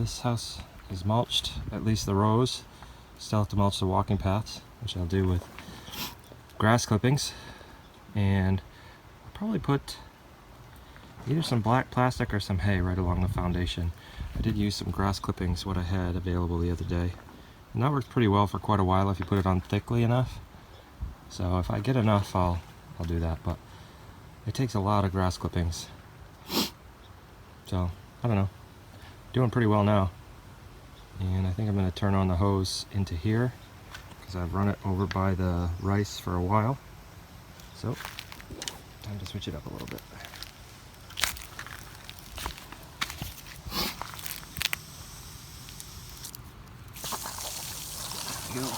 this house is mulched, at least the rows. Still have to mulch the walking paths, which I'll do with grass clippings. And I'll probably put either some black plastic or some hay right along the foundation. I did use some grass clippings, what I had available the other day. And that worked pretty well for quite a while if you put it on thickly enough. So if I get enough, I'll do that. But it takes a lot of grass clippings. So, I don't know. Doing pretty well now. And I think I'm going to turn on the hose into here because I've run it over by the rice for a while. So, time to switch it up a little bit. There we go.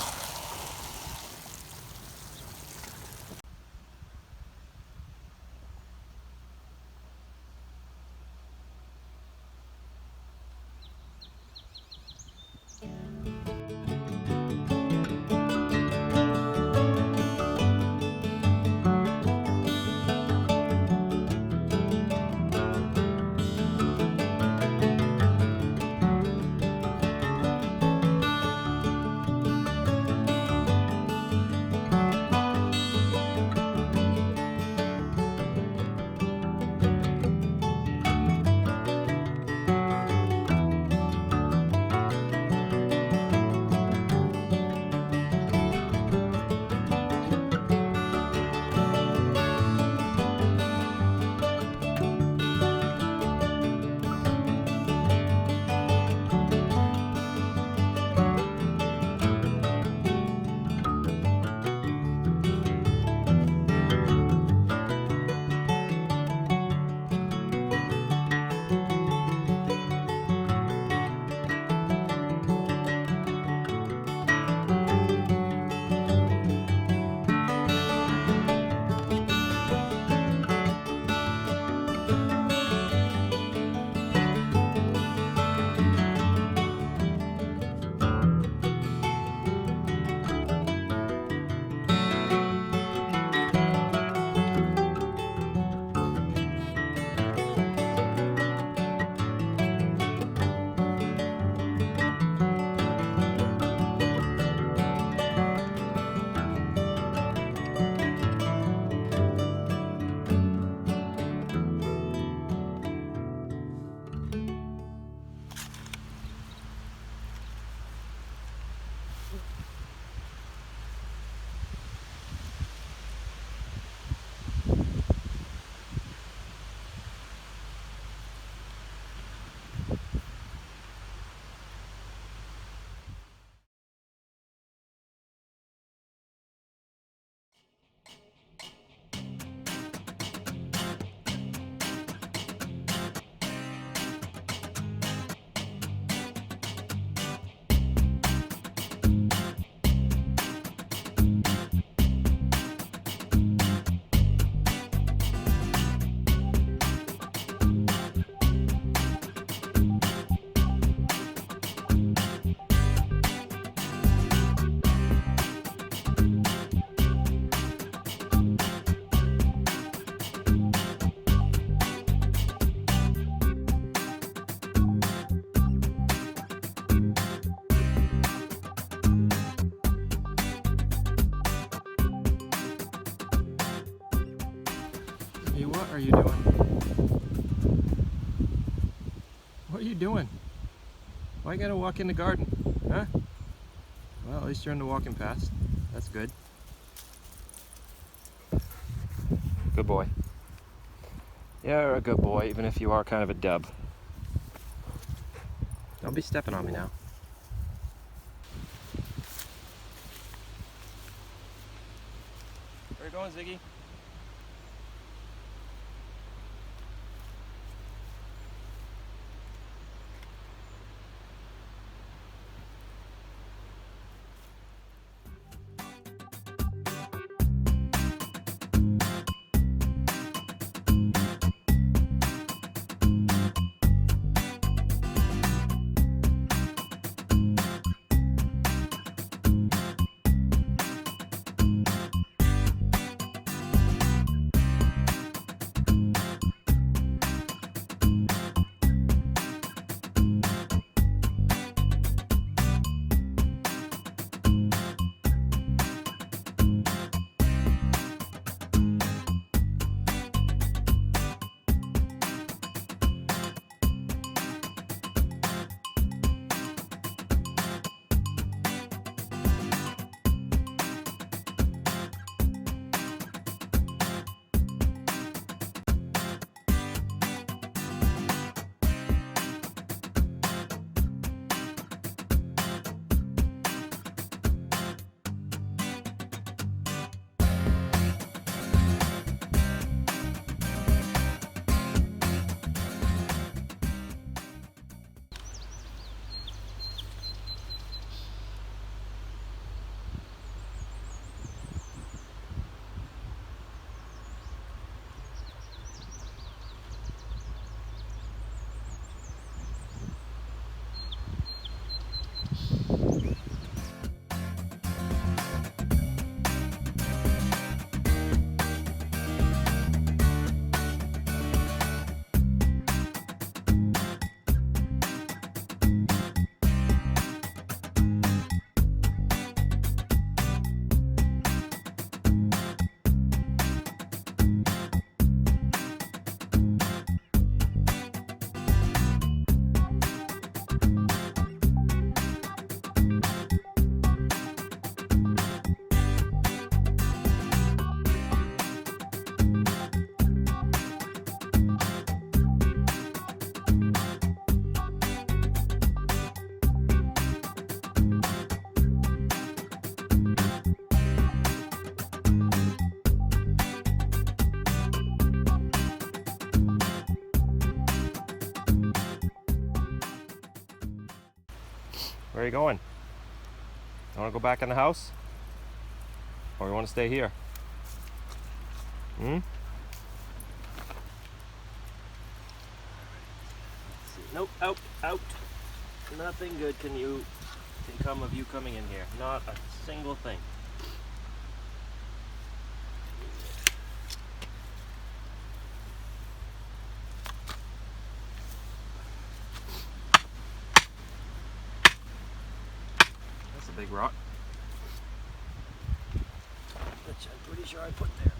What are you doing? What are you doing? Why you gotta walk in the garden? Huh? Well, at least you're in the walking path. That's good. Good boy. You're a good boy, even if you are kind of a dub. Don't be stepping on me now. Where are you going, Ziggy? Where are you going? You want to go back in the house? Or you want to stay here? Nope, out, out. Nothing good can come of you coming in here. Not a single thing. That's a big rock, which I'm pretty sure I put there.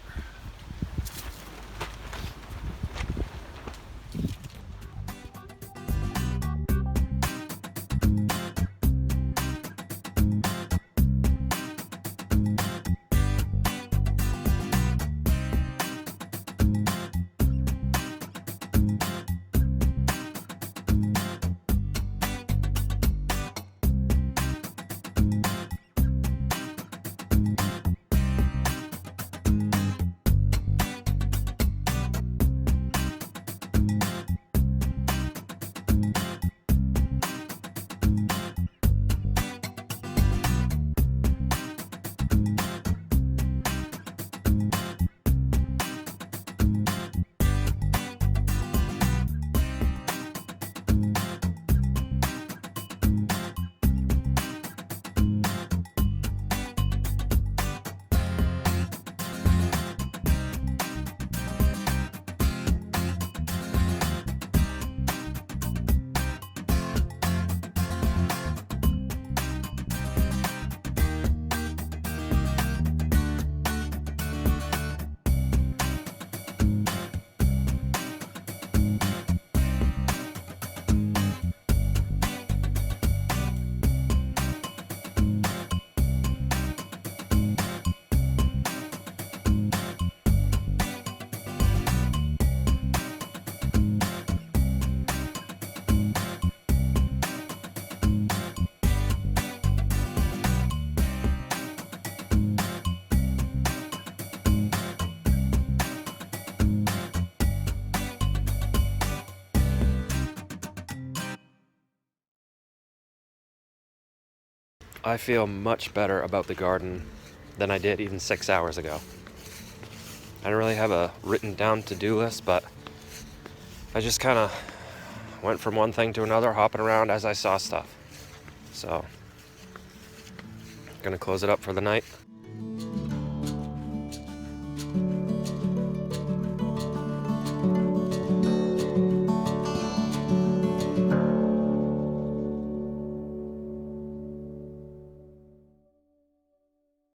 I feel much better about the garden than I did even 6 hours ago. I don't really have a written down to-do list, but I just kind of went from one thing to another, hopping around as I saw stuff. So, gonna close it up for the night.